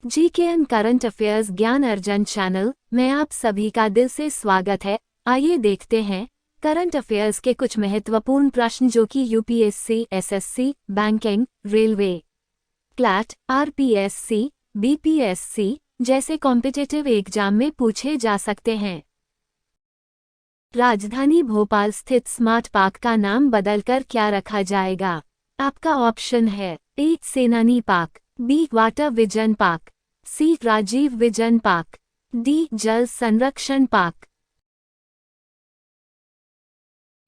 जीकेएन current affairs ज्ञान अर्जन channel में आप सभी का दिल से स्वागत है। आइए देखते हैं करंट अफेयर्स के कुछ महत्वपूर्ण प्रश्न जो कि UPSC, SSC, banking, railway, CLAT, RPSC, BPSC जैसे कॉम्पिटिटिव एग्जाम में पूछे जा सकते हैं। राजधानी भोपाल स्थित स्मार्ट पार्क का नाम बदलकर क्या रखा जाएगा? आपका ऑप्शन है ए सेनानी park, B water vision park, C Rajiv vision park, D जल संरक्षण पार्क।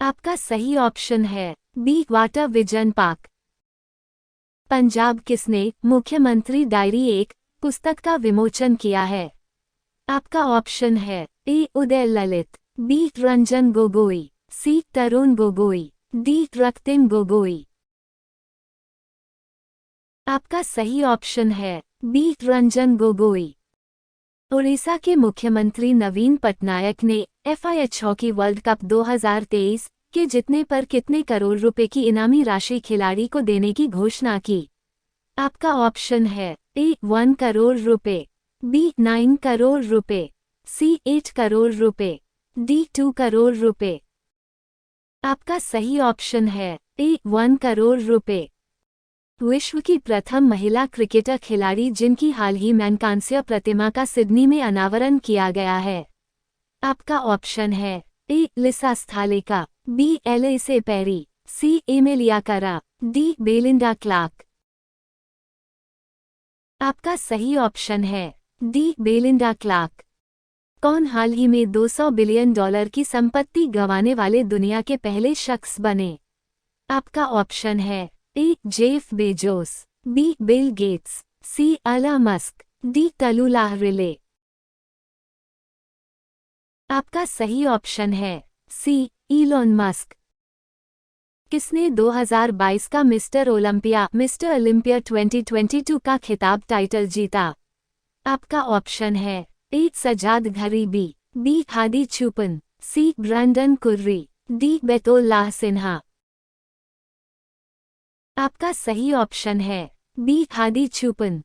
आपका सही ऑप्शन है B water vision park. Punjab किसने मुख्यमंत्री डायरी एक पुस्तक का विमोचन किया है? आपका ऑप्शन है ए उदय ललित, बी रंजन गोगोई, सी तरुण गोगोई, डी रक्तिम गोगोई। आपका सही ऑप्शन है बी रंजन गोगोई। ओडिशा के मुख्यमंत्री नवीन पटनायक ने FIH हॉकी वर्ल्ड कप 2023 के जीतने पर कितने करोड़ रुपए की इनामी राशि खिलाड़ी को देने की घोषणा की? आपका ऑप्शन है ए 1 करोड़ रुपए, बी 9 करोड़ रुपए, सी 8 करोड़ रुपए, डी 2 करोड़ रुपए। आपका सही ऑप्शन है ए 1 करोड़ रुपए। विश्व की प्रथम महिला क्रिकेटर खिलाड़ी जिनकी हाल ही में कांस्य प्रतिमा का सिडनी में अनावरण किया गया है? आपका ऑप्शन है ए लिसा स्थालिका, बी एलिसे पेरी, सी एमिलिया करा, डी बेलिंडा क्लार्क। आपका सही ऑप्शन है डी बेलिंडा क्लार्क। कौन हाल ही में $200 बिलियन की संपत्ति गंवाने वाले दुनिया के पहले शख्स बने? आपका ऑप्शन है A Jeff Bezos, B Bill Gates, C Elon Musk, D Tallulah Riley. आपका सही ऑप्शन है सी इलॉन मस्क। किसने 2022 का मिस्टर ओलंपिया 2022 का खिताब टाइटल जीता? आपका ऑप्शन है ए सजाद घरीबी, बी हादी चुपन, सी ब्रैंडन कुर्री, डी बेतुल्लाह सिन्हा। आपका सही ऑप्शन है बी हादी चुपन।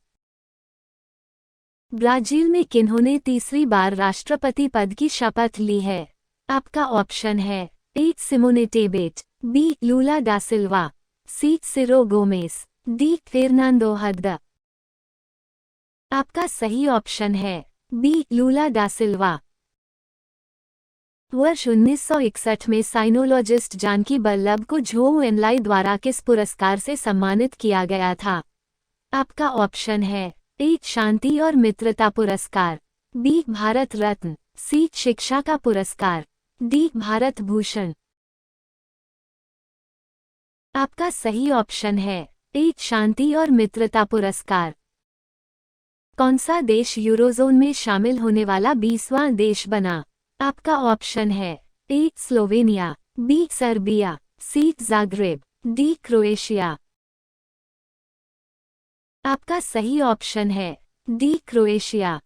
ब्राजील में किन्होंने तीसरी बार राष्ट्रपति पद की शपथ ली है? आपका ऑप्शन है ए सिमोने टेबेट, बी लूला डा सिल्वा, सी सिरो गोमेस, डी फेर्नांडो हद्दा। आपका सही ऑप्शन है बी लूला डा सिल्वा। वर्ष 1961 में साइनोलॉजिस्ट जानकी बल्लभ को झोउ एनलाई द्वारा किस पुरस्कार से सम्मानित किया गया था? आपका ऑप्शन है ए शांति और मित्रता पुरस्कार, बी भारत रत्न, सी शिक्षा का पुरस्कार, डी भारत भूषण। आपका सही ऑप्शन है ए शांति और मित्रता पुरस्कार। कौन सा देश यूरोजोन में शामिल होने वाला 20वां देश बना? आपका ऑप्शन है ए स्लोवेनिया, बी सर्बिया, सी जाग्रेब, डी क्रोएशिया। आपका सही ऑप्शन है डी क्रोएशिया।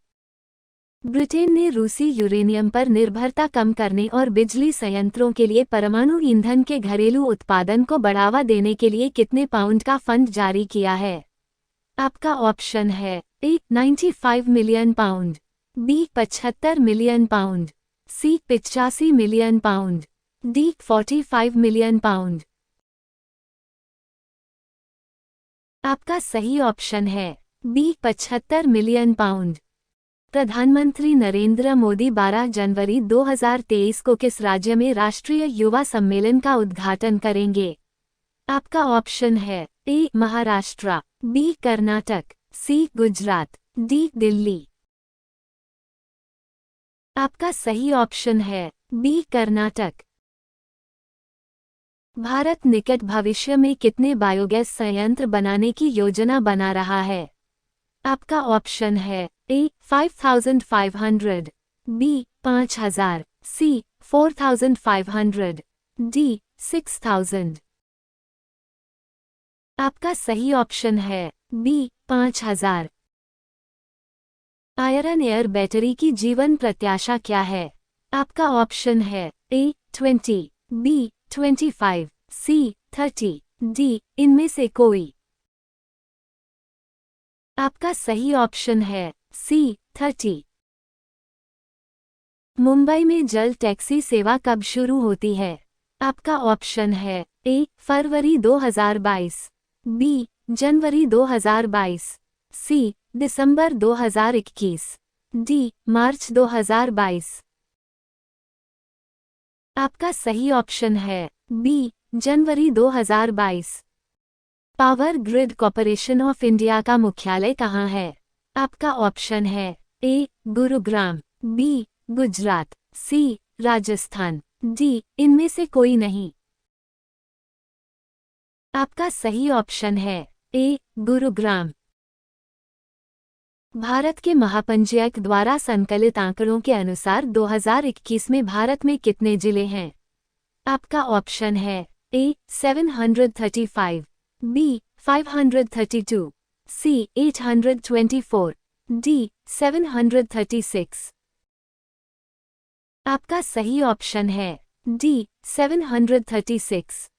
ब्रिटेन ने रूसी यूरेनियम पर निर्भरता कम करने और बिजली संयंत्रों के लिए परमाणु ईंधन के घरेलू उत्पादन को बढ़ावा देने के लिए कितने पाउंड का फंड जारी किया है? आपका ऑप्शन है A 95 million pound, B 75 million pound, C 85 million pound, D 45 million pound. आपका सही ऑप्शन है बी 75 मिलियन पाउंड। प्रधानमंत्री नरेंद्र मोदी 12 जनवरी 2023 को किस राज्य में राष्ट्रीय युवा सम्मेलन का उद्घाटन करेंगे? आपका ऑप्शन है ए महाराष्ट्र, बी कर्नाटक, सी गुजरात, डी दिल्ली। आपका सही ऑप्शन है बी कर्नाटक। भारत निकट भविष्य में कितने बायोगैस संयंत्र बनाने की योजना बना रहा है? आपका ऑप्शन है ए 5500, बी 5000, सी 4500, डी 6000। आपका सही ऑप्शन है बी 5000। आयरन एयर बैटरी की जीवन प्रत्याशा क्या है? आपका ऑप्शन है ए 20, बी 25, सी 30, डी इनमें से कोई। आपका सही ऑप्शन है सी 30। मुंबई में जल टैक्सी सेवा कब शुरू होती है? आपका ऑप्शन है ए फरवरी 2022, बी जनवरी 2022, सी दिसंबर 2021, डी मार्च 2022। आपका सही ऑप्शन है बी जनवरी 2022। Power grid corporation of India का मुख्यालय कहाँ है? आपका ऑप्शन है A Gurugram, B Gujarat, C Rajasthan, D इनमें से कोई नहीं। आपका सही ऑप्शन है ए गुरुग्राम। भारत के महापंजीयक द्वारा संकलित आंकड़ों के अनुसार 2021 में भारत में कितने जिले हैं? आपका ऑप्शन है ए 735, बी 532, सी 824, डी 736। आपका सही ऑप्शन है डी 736।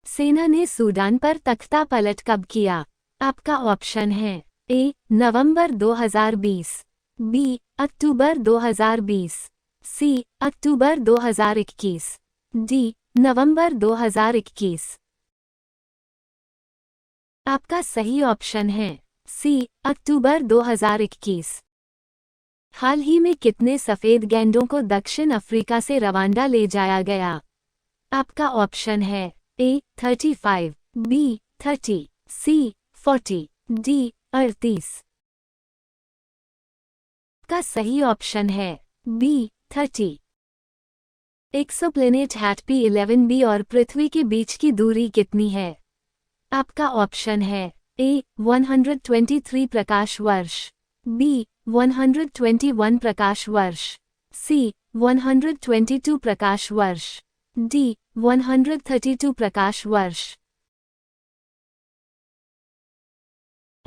सेना ने सूडान पर तख्ता पलट कब किया? आपका ऑप्शन है ए नवंबर 2020, बी अक्टूबर 2020, सी अक्टूबर 2021, डी नवंबर 2021। आपका सही ऑप्शन है सी अक्टूबर 2021। हाल ही में कितने सफेद गैंडों को दक्षिण अफ्रीका से रवांडा ले जाया गया? आपका ऑप्शन है ए 35, बी 30, सी 40, डी 38। का सही ऑप्शन है बी 30। एक्सोप्लैनेट हैटपी 11b और पृथ्वी के बीच की दूरी कितनी है? आपका ऑप्शन है ए 123 प्रकाश वर्ष, बी 121 प्रकाश वर्ष, सी 122 प्रकाश वर्ष, डी 132 प्रकाश वर्ष।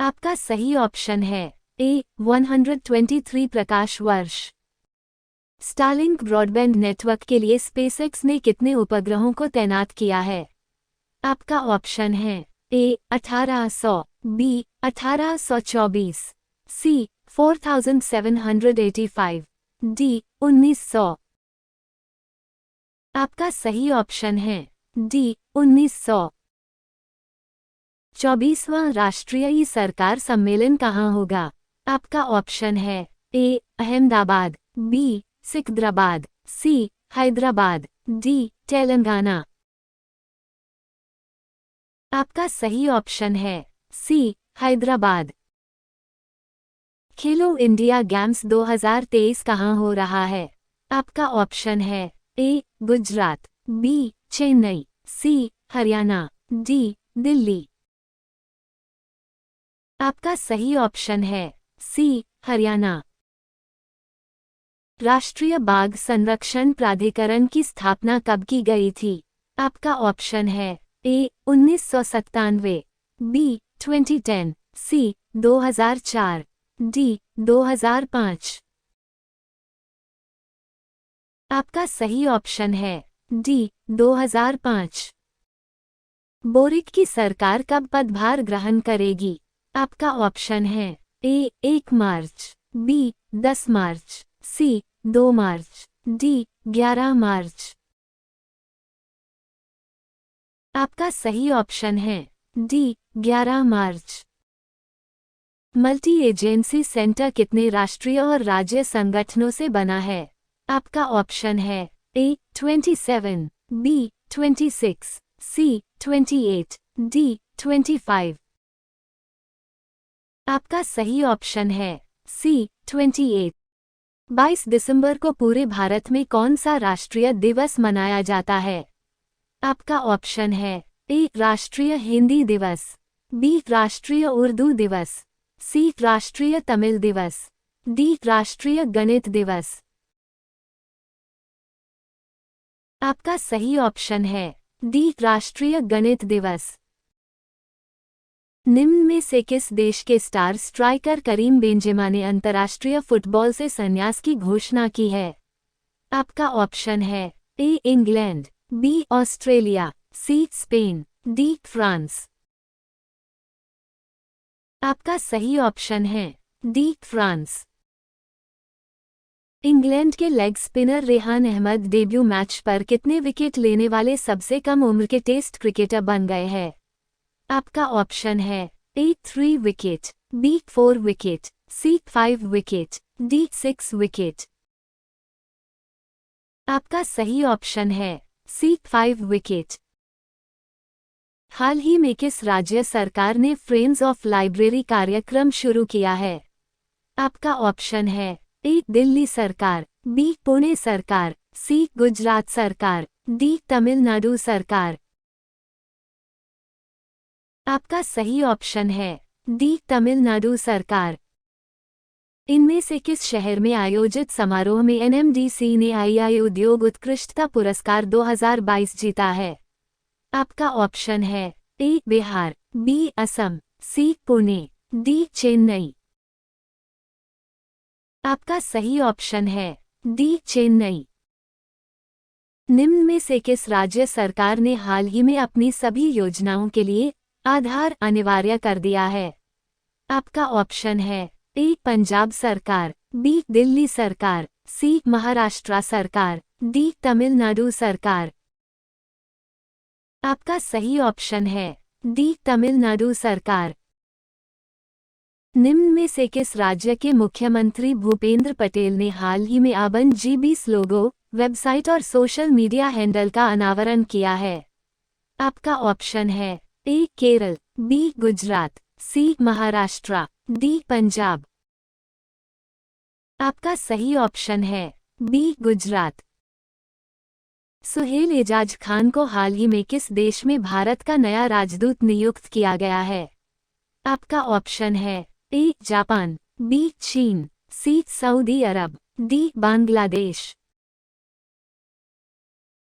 आपका सही ऑप्शन है ए 123 प्रकाश वर्ष। स्टारलिंक ब्रॉडबैंड नेटवर्क के लिए स्पेसएक्स ने कितने उपग्रहों को तैनात किया है? आपका ऑप्शन है ए 1800, बी 1824, सी 4785, डी 1900। आपका सही ऑप्शन है डी 1900। 24वां राष्ट्रीय ई सरकार सम्मेलन कहाँ होगा? आपका ऑप्शन है ए अहमदाबाद, बी सिकंदराबाद, सी हैदराबाद, डी तेलंगाना। आपका सही ऑप्शन है सी हैदराबाद। खेलो इंडिया गेम्स 2023 कहाँ हो रहा है? आपका ऑप्शन है ए गुजरात, बी चेन्नई, सी हरियाणा, डी दिल्ली। आपका सही ऑप्शन है सी हरियाणा। राष्ट्रीय बाघ संरक्षण प्राधिकरण की स्थापना कब की गई थी? आपका ऑप्शन है ए 1997, बी 2010, सी 2004, डी 2005। आपका सही ऑप्शन है डी 2005। बोरिक की सरकार कब पदभार ग्रहण करेगी? आपका ऑप्शन है ए 1 मार्च, बी 10 मार्च, सी 2 मार्च, डी 11 मार्च। आपका सही ऑप्शन है डी 11 मार्च। मल्टी एजेंसी सेंटर कितने राष्ट्रीय और राज्य संगठनों से बना है? आपका ऑप्शन है ए 27, बी 26, सी 28, डी 25। आपका सही ऑप्शन है सी 28। 22 दिसंबर को पूरे भारत में कौन सा राष्ट्रीय दिवस मनाया जाता है? आपका ऑप्शन है ए राष्ट्रीय हिंदी दिवस, बी राष्ट्रीय उर्दू दिवस, सी राष्ट्रीय तमिल दिवस, डी राष्ट्रीय गणित दिवस। आपका सही ऑप्शन है डी राष्ट्रीय गणित दिवस। निम्न में से किस देश के स्टार स्ट्राइकर करीम बेंजेमा ने अंतर्राष्ट्रीय फुटबॉल से संन्यास की घोषणा की है? आपका ऑप्शन है A England, B Australia, C Spain, D France. आपका सही ऑप्शन है डी फ्रांस। इंग्लैंड के leg spinner Rehan Ahmed debut match पर कितने विकेट लेने वाले सबसे कम उम्र के टेस्ट क्रिकेटर बन गए हैं? आपका ऑप्शन है ए 3 विकेट, बी 4 विकेट, सी 5 विकेट, डी 6 विकेट। आपका सही ऑप्शन है सी 5 विकेट। हाल ही में किस राज्य सरकार ने फ्रेंड्स ऑफ लाइब्रेरी कार्यक्रम शुरू किया है? आपका ऑप्शन है ए दिल्ली सरकार, बी पुणे सरकार, सी गुजरात सरकार, डी तमिलनाडु सरकार। आपका सही ऑप्शन है डी तमिलनाडु सरकार। इनमें से किस शहर में आयोजित समारोह में एनएमडीसी ने आईआई उद्योग उत्कृष्टता पुरस्कार 2022 जीता है? आपका ऑप्शन है ए बिहार, बी असम, सी पुणे, डी चेन्नई। आपका सही ऑप्शन है डी चेन्नई। निम्न में से किस राज्य सरकार ने हाल ही में अपनी सभी योजनाओं के लिए आधार अनिवार्य कर दिया है? आपका ऑप्शन है ए पंजाब सरकार, बी दिल्ली सरकार, सी महाराष्ट्र सरकार, डी तमिलनाडु सरकार। आपका सही ऑप्शन है डी तमिलनाडु सरकार। निम्न में से किस राज्य के मुख्यमंत्री भूपेंद्र पटेल ने हाल ही में आबन जी20 लोगो, वेबसाइट और सोशल मीडिया हैंडल का अनावरण किया है? आपका ऑप्शन है ए केरल, बी गुजरात, सी महाराष्ट्र, डी पंजाब। आपका सही ऑप्शन है बी गुजरात। सुहेल एजाज खान को हाल ही में किस देश में भारत का नया राजदूत नियुक्त किया गया है? आपका ऑप्शन है ए जापान, बी चीन, सी सऊदी अरब, डी बांग्लादेश।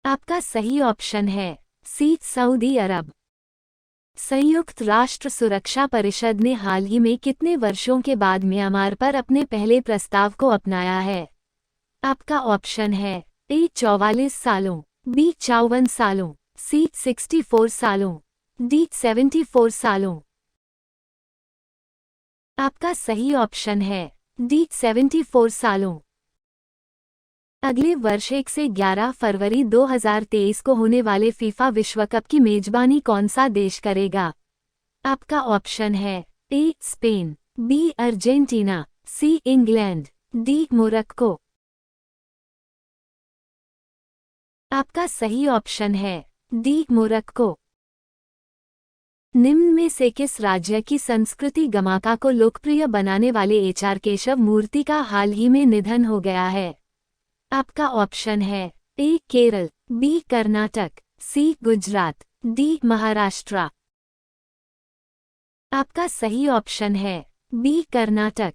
आपका सही ऑप्शन है सी सऊदी अरब। संयुक्त राष्ट्र सुरक्षा परिषद ने हाल ही में कितने वर्षों के बाद म्यांमार पर अपने पहले प्रस्ताव को अपनाया है? आपका ऑप्शन है ए 44 सालों, बी 54 सालों, सी 64 सालों, डी 74 सालों। आपका सही ऑप्शन है डी 74 सालों। अगले वर्ष 1 से 11 फरवरी 2023 को होने वाले फीफा विश्व कप की मेजबानी कौन सा देश करेगा? आपका ऑप्शन है A Spain, B Argentina, C England, D Morocco. आपका सही ऑप्शन है डी मोरक्को। निम्न में से किस राज्य की संस्कृति गमाका को लोकप्रिय बनाने वाले एचआर केशव मूर्ति का हाल ही में निधन हो गया है? आपका ऑप्शन है ए केरल, बी कर्नाटक, सी गुजरात, डी महाराष्ट्र। आपका सही ऑप्शन है बी कर्नाटक।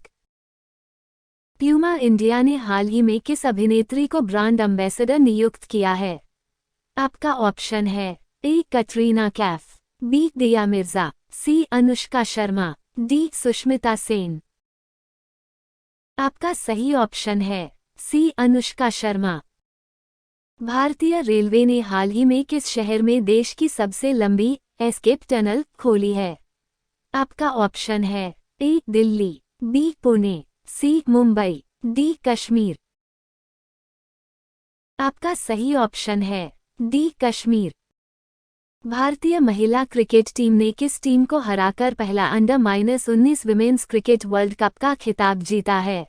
प्यूमा इंडिया ने हाल ही में किस अभिनेत्री को ब्रांड एम्बेसडर नियुक्त किया है? आपका ऑप्शन है ए कटरीना कैफ, बी दिया मिर्जा, सी अनुष्का शर्मा, डी सुष्मिता सेन। आपका सही ऑप्शन है सी अनुष्का शर्मा। भारतीय रेलवे ने हाल ही में किस शहर में देश की सबसे लंबी एस्केप टनल खोली है? आपका ऑप्शन है ए दिल्ली, बी पुणे, सी मुंबई, डी कश्मीर। आपका सही ऑप्शन है डी कश्मीर। भारतीय महिला क्रिकेट टीम ने किस टीम को हराकर पहला under nineteen women's cricket world cup का खिताब जीता है?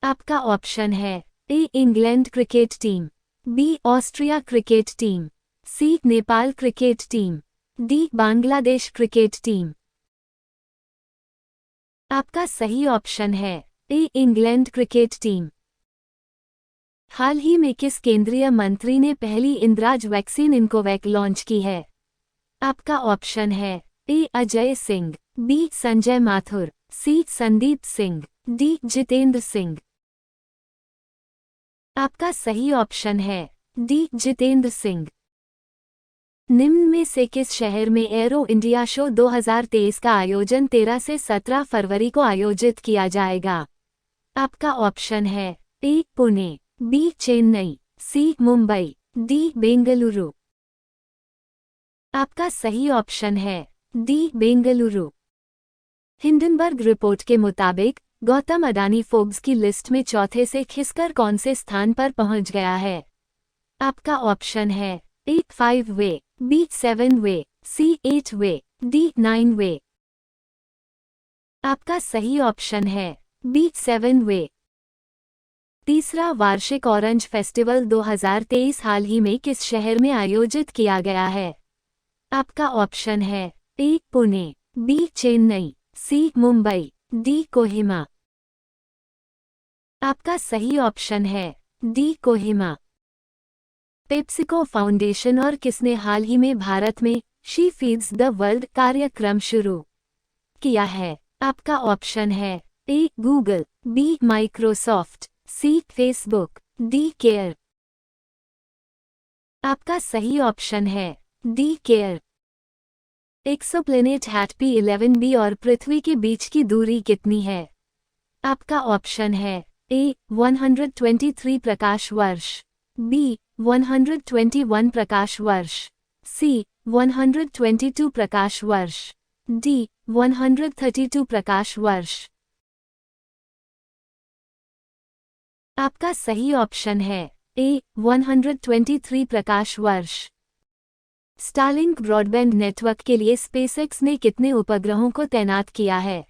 आपका ऑप्शन है A England cricket team, B Austria cricket team, C Nepal cricket team, D Bangladesh cricket team. आपका सही ऑप्शन है ए इंग्लैंड क्रिकेट टीम। हाल ही में किस केंद्रीय मंत्री ने पहली इंद्राज वैक्सीन इनकोवैक लॉन्च की है? आपका ऑप्शन है ए अजय सिंह, बी संजय माथुर, सी संदीप सिंह, डी जितेंद्र सिंह। आपका सही ऑप्शन है डी जितेंद्र सिंह। निम्न में से किस शहर में एरो इंडिया शो 2023 का आयोजन 13 से 17 फरवरी को आयोजित किया जाएगा? आपका ऑप्शन है ए पुणे, बी चेन्नई, सी मुंबई, डी बेंगलुरु। आपका सही ऑप्शन है डी बेंगलुरु। हिंडनबर्ग रिपोर्ट के मुताबिक गौतम अडानी फोर्ब्स की लिस्ट में चौथे से खिसकर कौन से स्थान पर पहुंच गया है? आपका ऑप्शन है ए 5 वे, बी 7 वे, सी 8 वे, डी 9 वे। आपका सही ऑप्शन है बी 7 वे। तीसरा वार्षिक ऑरेंज फेस्टिवल 2023 हाल ही में किस शहर में आयोजित किया गया है? आपका ऑप्शन है ए पुणे, बी चेन्नई, सी मुंबई, डी कोहिमा। आपका सही ऑप्शन है डी कोहिमा। पेप्सिको फाउंडेशन और किसने हाल ही में भारत में शी फीड्स द वर्ल्ड कार्यक्रम शुरू किया है? आपका ऑप्शन है A Google, B Microsoft, C Facebook, D care. आपका सही ऑप्शन है D care. Exoplanet happy 11b और पृथ्वी के बीच की दूरी कितनी है? आपका ऑप्शन है ए 123 प्रकाश वर्ष, बी 121 प्रकाश वर्ष, सी 122 प्रकाश वर्ष, डी 132 प्रकाश वर्ष। आपका सही ऑप्शन है ए 123 प्रकाश वर्ष। स्टारलिंक ब्रॉडबैंड नेटवर्क के लिए स्पेसएक्स ने कितने उपग्रहों को तैनात किया है?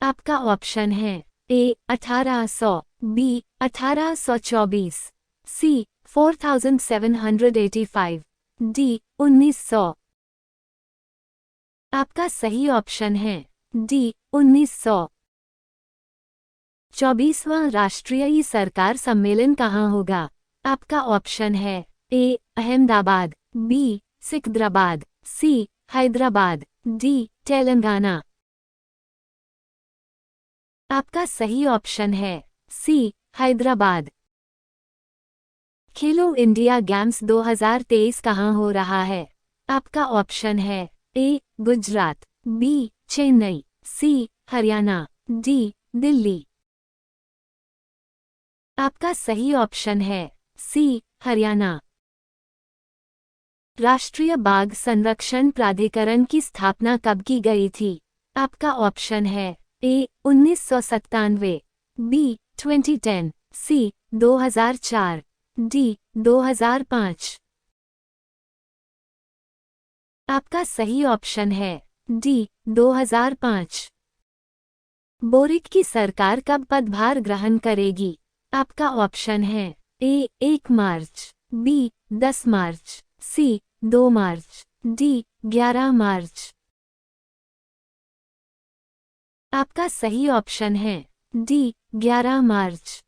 आपका ऑप्शन है ए 1800, बी 1824, सी 4785, डी 1900। आपका सही ऑप्शन है डी 1900। 24वां राष्ट्रीय ई सरकार सम्मेलन कहाँ होगा? आपका ऑप्शन है ए अहमदाबाद, बी सिकंदराबाद, सी हैदराबाद, डी तेलंगाना। आपका सही ऑप्शन है सी हैदराबाद। खेलो इंडिया गेम्स 2023 कहाँ हो रहा है? आपका ऑप्शन है ए गुजरात, बी चेन्नई, सी हरियाणा, डी दिल्ली। आपका सही ऑप्शन है सी हरियाणा। राष्ट्रीय बाघ संरक्षण प्राधिकरण की स्थापना कब की गई थी? आपका ऑप्शन है ए 1997, बी 2010, सी 2004, डी 2005। आपका सही ऑप्शन है डी 2005। बोरिक की सरकार कब पदभार ग्रहण करेगी? आपका ऑप्शन है ए 1 मार्च, बी 10 मार्च, सी 2 मार्च, डी 11 मार्च। आपका सही ऑप्शन है डी 11 मार्च।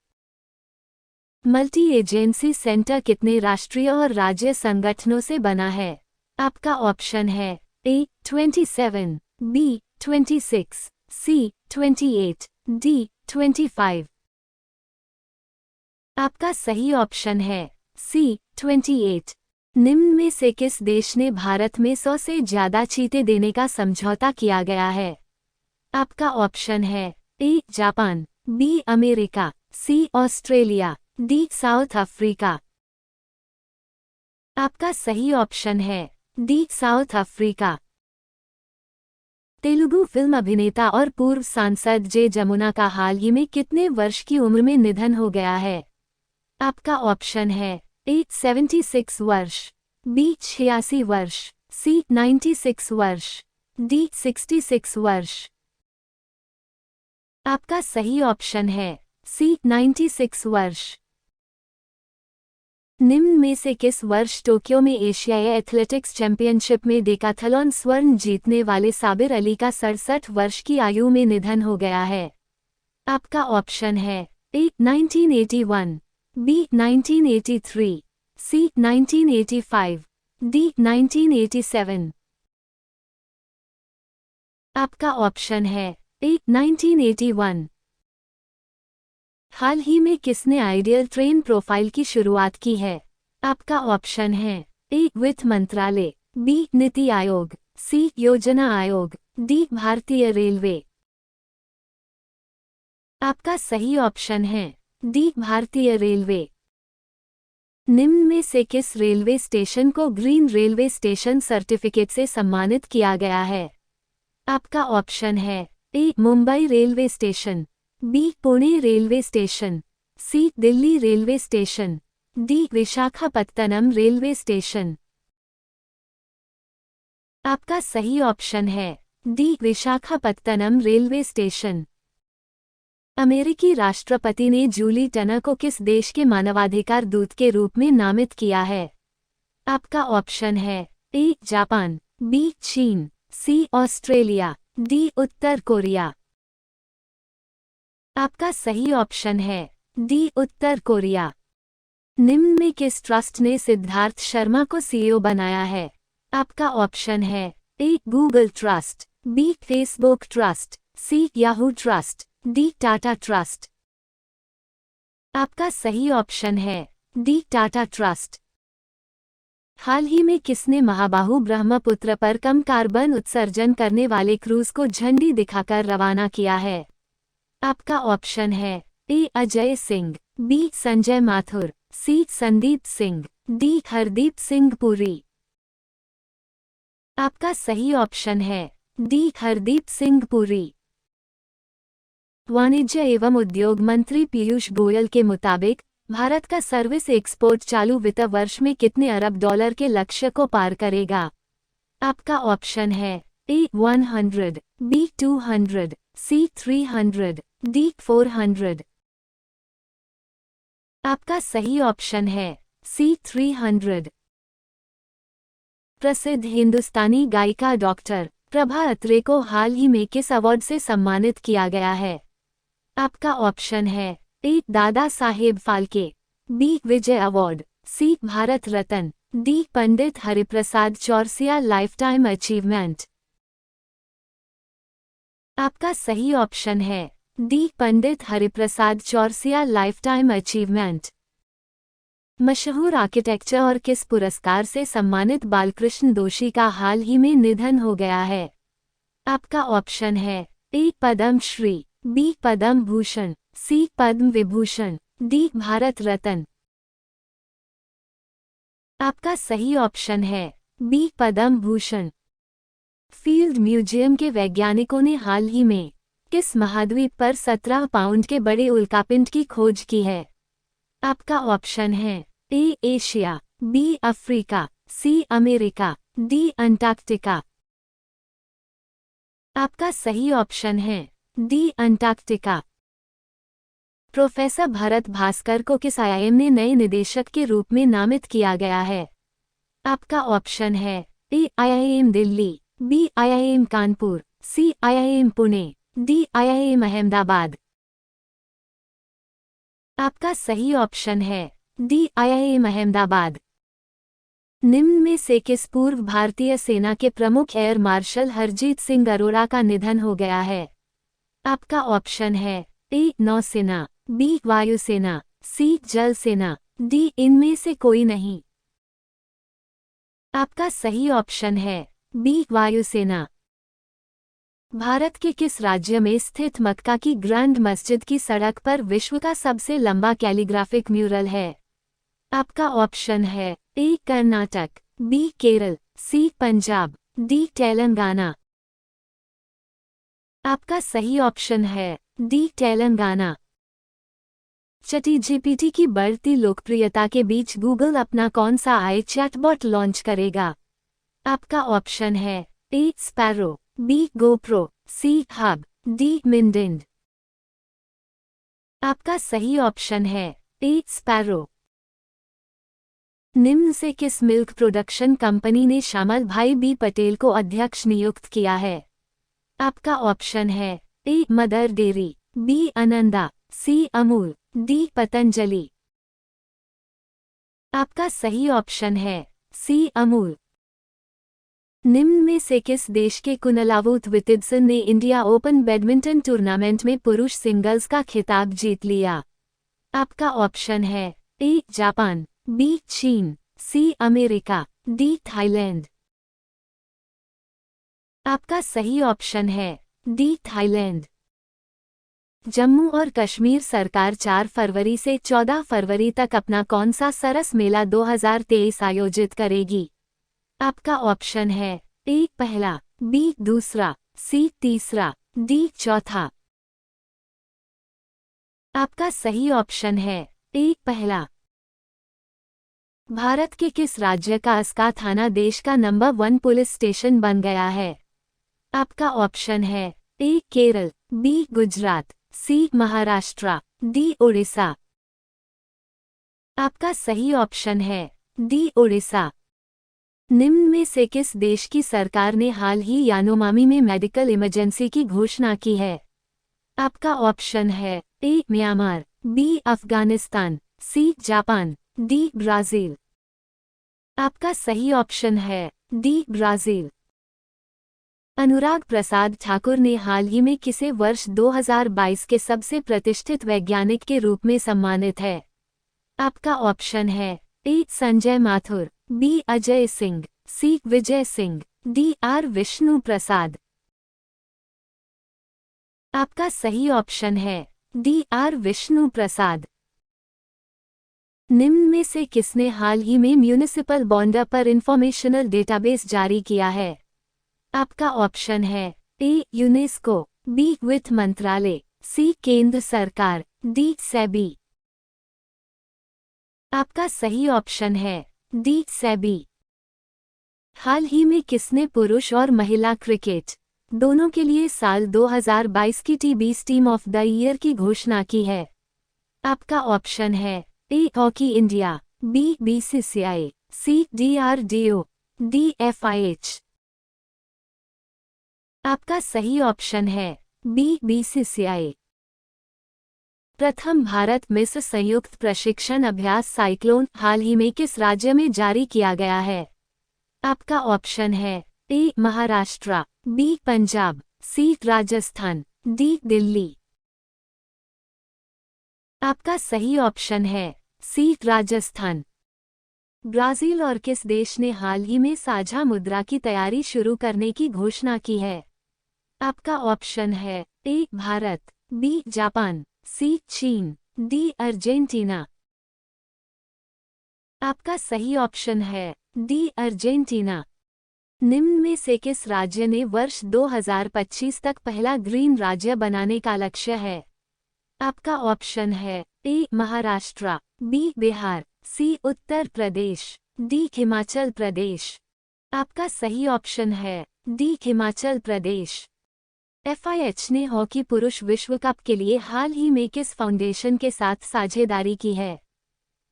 मल्टी एजेंसी सेंटर कितने राष्ट्रीय और राज्य संगठनों से बना है? आपका ऑप्शन है ए 27, बी 26, सी 28, डी 25। आपका सही ऑप्शन है सी 28। निम्न में से किस देश ने भारत में 100 से ज्यादा चीते देने का समझौता किया गया है? आपका ऑप्शन है A Japan, B America, C Australia, D South Africa. आपका सही ऑप्शन है D South Africa. Telugu film अभिनेता और पूर्व सांसद जे जमुना का हाल ही में कितने वर्ष की उम्र में निधन हो गया है? आपका ऑप्शन है ए 76 वर्ष, बी 86 वर्ष, सी 96 वर्ष, डी 66 वर्ष। आपका सही ऑप्शन है सी 96 वर्ष। निम्न में से किस वर्ष टोक्यो में एशियाई एथलेटिक्स चैंपियनशिप में डेकाथलॉन स्वर्ण जीतने वाले साबिर अली का 67 वर्ष की आयु में निधन हो गया है? आपका ऑप्शन है ए 1981, बी 1983, सी 1985, डी 1987। आपका ऑप्शन है ए 1981। हाल ही में किसने आइडियल ट्रेन प्रोफाइल की शुरुआत की है? आपका ऑप्शन है ए वित्त मंत्रालय, बी नीति आयोग, सी योजना आयोग, डी भारतीय रेलवे। आपका सही ऑप्शन है डी भारतीय रेलवे। निम्न में से किस रेलवे स्टेशन को ग्रीन रेलवे स्टेशन सर्टिफिकेट से सम्मानित किया गया है? आपका ऑप्शन है A Mumbai railway station, B Pune railway station, C Delhi railway station, D Visakhapatnam railway station. आपका सही ऑप्शन है डी विशाखापत्तनम रेलवे स्टेशन। अमेरिकी राष्ट्रपति ने जूली टनर को किस देश के मानवाधिकार दूत के रूप में नामित किया है? आपका ऑप्शन है ए जापान, बी चीन, सी ऑस्ट्रेलिया, डी उत्तर कोरिया। आपका सही ऑप्शन है डी उत्तर कोरिया। निम्न में किस ट्रस्ट ने सिद्धार्थ शर्मा को सीईओ बनाया है? आपका ऑप्शन है A Google trust, B Facebook trust, C Yahoo trust, D Tata trust. आपका सही ऑप्शन है डी टाटा ट्रस्ट। हाल ही में किसने महाबाहु ब्रह्मपुत्र पर कम कार्बन उत्सर्जन करने वाले क्रूज को झंडी दिखाकर रवाना किया है? आपका ऑप्शन है ए अजय सिंह, बी संजय माथुर, सी संदीप सिंह, डी हरदीप सिंह पुरी। आपका सही ऑप्शन है डी हरदीप सिंह पुरी। वाणिज्य एवं उद्योग मंत्री पीयूष गोयल के मुताबिक भारत का सर्विस एक्सपोर्ट चालू वित्त वर्ष में कितने अरब डॉलर के लक्ष्य को पार करेगा? आपका ऑप्शन है ए 100, बी 200, सी 300, डी 400। आपका सही ऑप्शन है सी 300। प्रसिद्ध हिंदुस्तानी गायिका डॉक्टर प्रभा अत्रे को हाल ही में किस अवार्ड से सम्मानित किया गया है? आपका ऑप्शन है A Dada Saheb Phalke, B Vijay award, C Bharat Ratna, D Pandit Hariprasad Chaurasia lifetime achievement. आपका सही ऑप्शन है D Pandit Hariprasad Chaurasia lifetime achievement. मशहूर आर्किटेक्चर और किस पुरस्कार से सम्मानित बालकृष्ण दोषी का हाल ही में निधन हो गया है? आपका ऑप्शन है ए पद्म श्री, बी पद्म भूषण, सी पद्म विभूषण, डी भारत रत्न। आपका सही ऑप्शन है B Padma Bhushan. Field museum के वैज्ञानिकों ने हाल ही में किस महाद्वीप पर 17 पाउंड के बड़े उल्कापिंड की खोज की है? आपका ऑप्शन है A Asia, B Africa, C America, D Antarctica. आपका सही ऑप्शन है D Antarctica. Professor Bharat Bhaskar को किस आईआईएम ने नए निदेशक के रूप में नामित किया गया है? आपका ऑप्शन है A IIM Delhi, B IIM Kanpur, C IIM Pune, D IIM Ahmedabad. आपका सही ऑप्शन है डी आईआईएम अहमदाबाद। निम्न में से किस पूर्व भारतीय सेना के प्रमुख एयर मार्शल हरजीत सिंह अरोड़ा का निधन हो गया है? आपका ऑप्शन है ए नौसेना, बी वायुसेना, सी जल सेना, डी इनमें से कोई नहीं। आपका सही ऑप्शन है बी वायुसेना। भारत के किस राज्य में स्थित मक्का की ग्रैंड मस्जिद की सड़क पर विश्व का सबसे लंबा कैलीग्राफिक म्यूरल है? आपका ऑप्शन है ए कर्नाटक, बी केरल, सी पंजाब, डी तेलंगाना। आपका सही ऑप्शन है डी तेलंगाना। चैटजीपीटी की बढ़ती लोकप्रियता के बीच गूगल अपना कौन सा आई चैटबॉट लॉन्च करेगा? आपका ऑप्शन है A sparrow, B GoPro, C hub, D मिंडिंड। आपका सही ऑप्शन है ए स्पैरो। निम्न से किस मिल्क प्रोडक्शन कंपनी ने श्यामल भाई बी पटेल को अध्यक्ष नियुक्त किया है? आपका ऑप्शन है A Mother Dairy, B Ananda, C Amul, D Patanjali. आपका सही ऑप्शन है सी अमूल। निम्न में से किस देश के कुनलावुत वितिडसन ने इंडिया ओपन बैडमिंटन टूर्नामेंट में पुरुष सिंगल्स का खिताब जीत लिया? आपका ऑप्शन है ए जापान, बी चीन, सी अमेरिका, डी थाईलैंड। आपका सही ऑप्शन है डी थाईलैंड। जम्मू और कश्मीर सरकार 4 फरवरी से 14 फरवरी तक अपना कौन सा सरस मेला 2023 आयोजित करेगी? आपका ऑप्शन है ए पहला, बी दूसरा, सी तीसरा, डी चौथा। आपका सही ऑप्शन है ए पहला। भारत के किस राज्य का अस्का थाना देश का नंबर 1 पुलिस स्टेशन बन गया है? आपका ऑप्शन है ए केरल, बी गुजरात, सी महाराष्ट्र, डी ओडिशा। आपका सही ऑप्शन है डी ओडिशा। निम्न में से किस देश की सरकार ने हाल ही यानोमामी में मेडिकल इमरजेंसी की घोषणा की है? आपका ऑप्शन है A Myanmar, B Afghanistan, C Japan, D Brazil. आपका सही ऑप्शन है डी ब्राजील। अनुराग प्रसाद ठाकुर ने हाल ही में किसे वर्ष 2022 के सबसे प्रतिष्ठित वैज्ञानिक के रूप में सम्मानित है? आपका ऑप्शन है ए संजय माथुर, बी अजय सिंह, सी विजय सिंह, डी आर विष्णु प्रसाद। आपका सही ऑप्शन है डी आर विष्णु प्रसाद। निम्न में से किसने हाल ही में म्यूनिसिपल बॉन्ड पर इंफॉर्मेशनल डेटाबेस जारी किया है? आपका ऑप्शन है ए यूनेस्को, बी वित्त मंत्रालय, सी केंद्र सरकार, डी सेबी। आपका सही ऑप्शन है डी सेबी। हाल ही में किसने पुरुष और महिला क्रिकेट दोनों के लिए साल 2022 की टी20 टीम ऑफ द ईयर की घोषणा की है? आपका ऑप्शन है A Hockey India, B BCCI, C DRDO, D FIH. आपका सही ऑप्शन है बी बीसीसीआई। प्रथम भारत मिस्र संयुक्त प्रशिक्षण अभ्यास साइक्लोन हाल ही में किस राज्य में जारी किया गया है? आपका ऑप्शन है ए महाराष्ट्र, बी पंजाब, सी राजस्थान, डी दिल्ली। आपका सही ऑप्शन है सी राजस्थान। ब्राजील और किस देश ने हाल ही में साझा मुद्रा की तैयारी शुरू करने की घोषणा की है? आपका ऑप्शन है ए भारत, बी जापान, सी चीन, डी अर्जेंटीना। आपका सही ऑप्शन है डी अर्जेंटीना। निम्न में से किस राज्य ने वर्ष 2025 तक पहला ग्रीन राज्य बनाने का लक्ष्य है? आपका ऑप्शन है ए महाराष्ट्र, बी बिहार, सी उत्तर प्रदेश, डी हिमाचल प्रदेश। आपका सही ऑप्शन है डी हिमाचल प्रदेश। एफआईएच ने हॉकी पुरुष विश्व कप के लिए हाल ही में किस फाउंडेशन के साथ साझेदारी की है?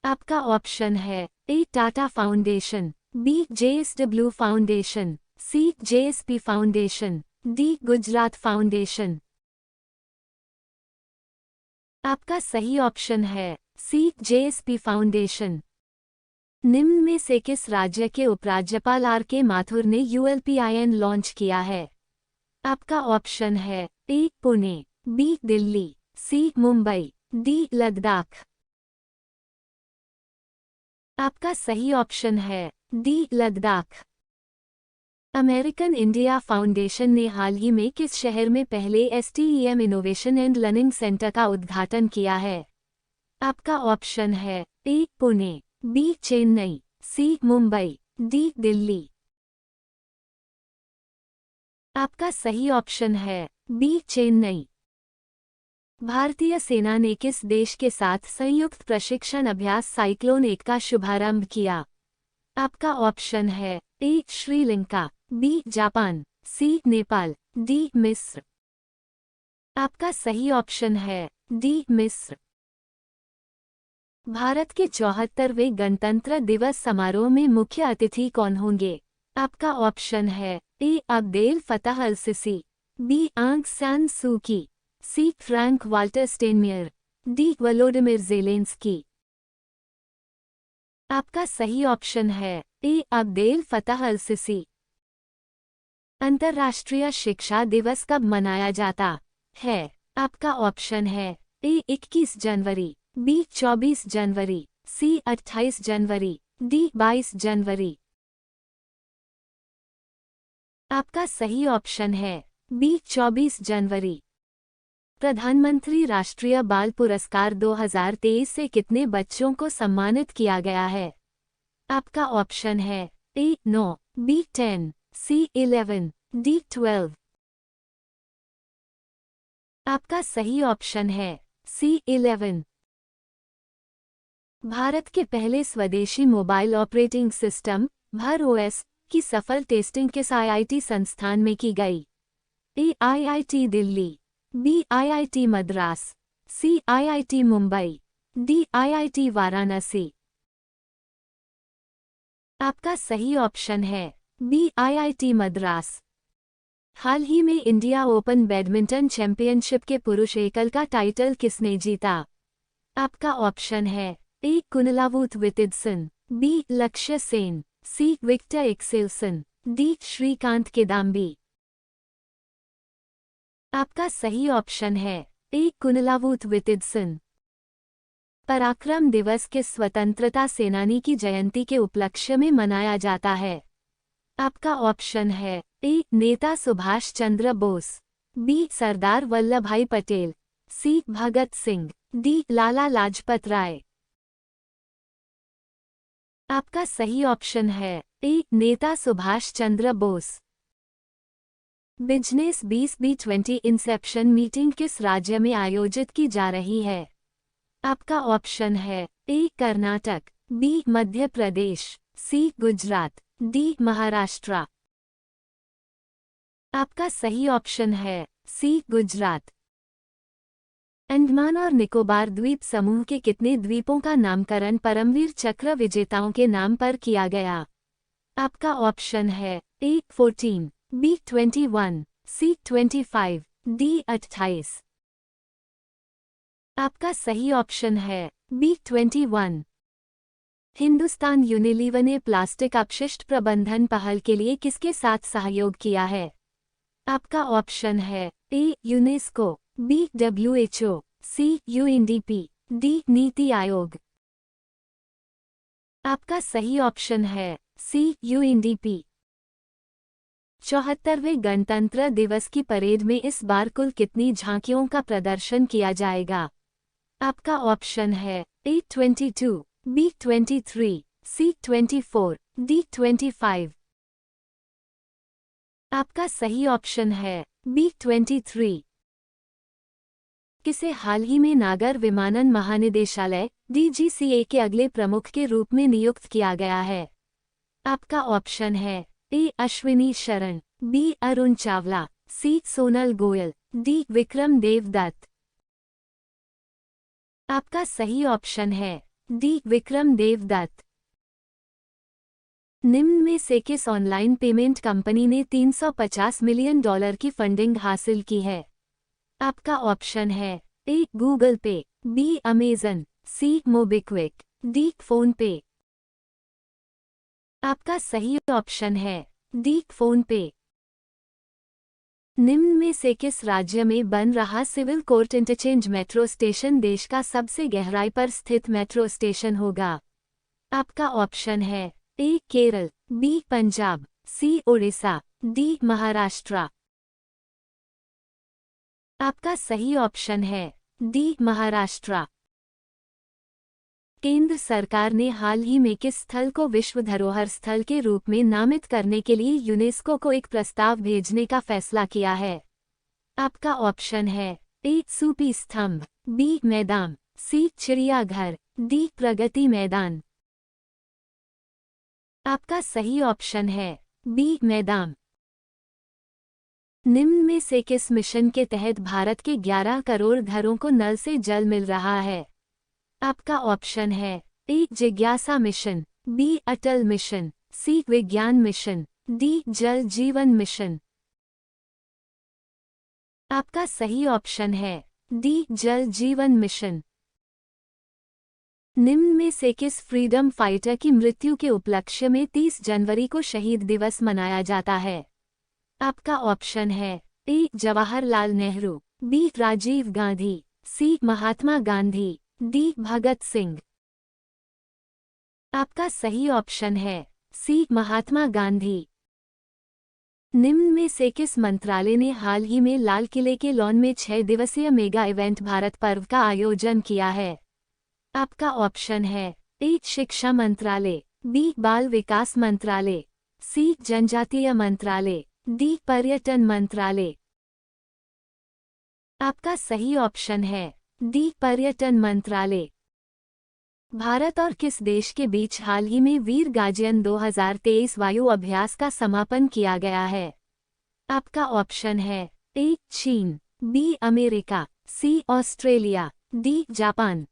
आपका ऑप्शन है A Tata foundation, B JSW foundation, C JSP foundation, D Gujarat foundation. आपका सही ऑप्शन है सी जेएसपी फाउंडेशन। निम्न में से किस राज्य के उपराज्यपाल आर के माथुर ने यूएलपीआईएन लॉन्च किया है? आपका ऑप्शन है ए पुणे, बी दिल्ली, सी मुंबई, डी लद्दाख। आपका सही ऑप्शन है D Ladakh. American India foundation ने हाल ही में किस शहर में पहले STEM innovation and learning centre का उद्घाटन किया है? आपका ऑप्शन है ए पुणे, बी चेन्नई, सी मुंबई, डी दिल्ली। आपका सही ऑप्शन है बी चेन्नई। भारतीय सेना ने किस देश के साथ संयुक्त प्रशिक्षण अभ्यास साइक्लोन 1 का शुभारंभ किया? आपका ऑप्शन है ए श्रीलंका, बी जापान, सी नेपाल, डी मिस्र। आपका सही ऑप्शन है डी मिस्र। भारत के 74वें गणतंत्र दिवस समारोह में मुख्य अतिथि कौन होंगे? आपका ऑप्शन है A Abdel Fattah al Sisi, B Aung San Suu Kyi, C Frank Walter Steinmeier, D Volodymyr Zelenskyy. आपका सही ऑप्शन है A Abdel Fattah al cc. अंतर्राष्ट्रीय शिक्षा दिवस कब मनाया जाता है? आपका ऑप्शन है ए 21 जनवरी, बी 24 जनवरी, सी 28 जनवरी, डी 22 जनवरी। आपका सही ऑप्शन है बी 24 जनवरी। प्रधानमंत्री राष्ट्रीय बाल पुरस्कार 2023 से कितने बच्चों को सम्मानित किया गया है? आपका ऑप्शन है ए 9, बी 10, सी 11, डी 12। आपका सही ऑप्शन है सी 11। भारत के पहले स्वदेशी mobile operating system Bhar OS की सफल टेस्टिंग किस आईआईटी संस्थान में की गई? A IIT Delhi, B IIT Madras, C IIT Mumbai, D IIT Varanasi. आपका सही ऑप्शन है बी आईआईटी मद्रास। हाल ही में इंडिया ओपन बैडमिंटन चैंपियनशिप के पुरुष एकल का टाइटल किसने जीता? आपका ऑप्शन है ए कुनलावूत Vitidsarn, B Lakshya Sen, C Viktor Axelsen, D Srikanth Kidambi. आपका सही ऑप्शन है ए कुनलावूत वितिडसन। पराक्रम दिवस किस स्वतंत्रता सेनानी की जयंती के उपलक्ष्य में मनाया जाता है? आपका ऑप्शन है ए नेता Subhash Chandra Bose, B Sardar Vallabh Bhai Patel, C Bhagat Singh, D Lala Lajpat Rai. आपका सही ऑप्शन है ए नेता Subhash Chandra Bose. Business 20B20 inception meeting किस राज्य में आयोजित की जा रही है? आपका ऑप्शन है ए कर्नाटक, बी मध्य प्रदेश, सी गुजरात, डी महाराष्ट्र। आपका सही ऑप्शन है सी गुजरात। अंडमान और निकोबार द्वीप समूह के कितने द्वीपों का नामकरण परमवीर चक्र विजेताओं के नाम पर किया गया? आपका ऑप्शन है ए 14, बी 21, सी 25, डी 28। आपका सही ऑप्शन है बी 21। हिंदुस्तान यूनिलीवर ने प्लास्टिक अपशिष्ट प्रबंधन पहल के लिए किसके साथ सहयोग किया है? आपका ऑप्शन है A UNESCO, B WHO, C UNDP, D NITI Aayog. आपका सही ऑप्शन है सी UNDP। 74वें गणतंत्र दिवस की परेड में इस बार कुल कितनी झांकियों का प्रदर्शन किया जाएगा? आपका ऑप्शन है ए 22, बी 23, सी 24, डी 25। आपका सही ऑप्शन है बी 23। किसे हाल ही में नागर विमानन महानिदेशालय DGCA के अगले प्रमुख के रूप में नियुक्त किया गया है? आपका ऑप्शन है ए अश्विनी शरण, बी अरुण चावला, सी सोनल गोयल, डी विक्रम देवदत्त। आपका सही ऑप्शन है डी विक्रम देवदत्त। निम्न में से किस ऑनलाइन पेमेंट कंपनी ने $350 मिलियन की फंडिंग हासिल की है? आपका ऑप्शन है ए गूगल पे, बी अमेजन, सी मोबिक्विक, डी फोन पे। आपका सही ऑप्शन है डी फोन पे। निम्न में से किस राज्य में बन रहा civil court interchange metro station देश का सबसे गहराई पर स्थित मेट्रो स्टेशन होगा? आपका ऑप्शन है ए केरल, बी पंजाब, सी ओडिशा, डी महाराष्ट्र। आपका सही ऑप्शन है डी महाराष्ट्र। केंद्र सरकार ने हाल ही में किस स्थल को विश्व धरोहर स्थल के रूप में नामित करने के लिए यूनेस्को को एक प्रस्ताव भेजने का फैसला किया है? आपका ऑप्शन है ए सूपी स्तंभ, बी मैदान, सी चिड़ियाघर, डी प्रगति मैदान। आपका सही ऑप्शन है बी मैदान। निम्न में से किस मिशन के तहत भारत के 11 करोड़ घरों को नल से जल मिल रहा है? आपका ऑप्शन है ए जिज्ञासा मिशन, बी अटल मिशन, सी विज्ञान मिशन, डी जल जीवन मिशन। आपका सही ऑप्शन है डी जल जीवन मिशन। निम्न में से किस फ्रीडम फाइटर की मृत्यु के उपलक्ष्य में 30 जनवरी को शहीद दिवस मनाया जाता है? आपका ऑप्शन है ए जवाहरलाल नेहरू, बी राजीव गांधी, सी महात्मा गांधी, डी भगत सिंह। आपका सही ऑप्शन है सी महात्मा गांधी। निम्न में से किस मंत्रालय ने हाल ही में लाल किले के लॉन में 6 दिवसीय मेगा इवेंट भारत पर्व का आयोजन किया है? आपका ऑप्शन है ए शिक्षा मंत्रालय, बी बाल विकास मंत्रालय, सी जनजातीय मंत्रालय, डी पर्यटन मंत्रालय। आपका सही ऑप्शन है डी पर्यटन मंत्रालय। भारत और किस देश के बीच हाल ही में वीर गार्जियन 2023 वायु अभ्यास का समापन किया गया है? आपका ऑप्शन है ए चीन, B America, C Australia, D Japan.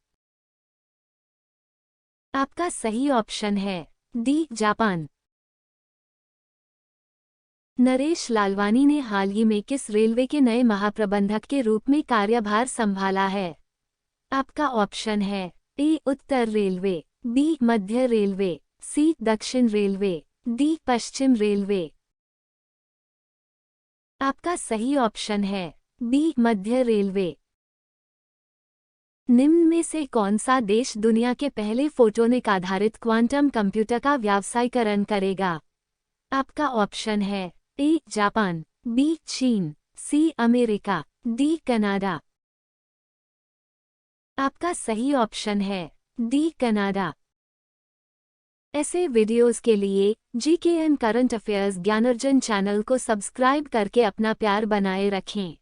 आपका सही ऑप्शन है डी जापान। नरेश लालवानी ने हाल ही में किस रेलवे के नए महाप्रबंधक के रूप में कार्यभार संभाला है? आपका ऑप्शन है ए उत्तर रेलवे, बी मध्य रेलवे, सी दक्षिण रेलवे, डी पश्चिम रेलवे। आपका सही ऑप्शन है बी मध्य रेलवे। निम्न में से कौन सा देश दुनिया के पहले फोटोनिक आधारित क्वांटम कंप्यूटर का व्यावसायीकरण करेगा? आपका ऑप्शन है ए जापान, बी चीन, सी अमेरिका, डी कनाडा। आपका सही ऑप्शन है डी कनाडा। ऐसे वीडियोस के लिए जीकेएन करंट अफेयर्स ज्ञानार्जन चैनल को सब्सक्राइब करके अपना प्यार बनाए रखें।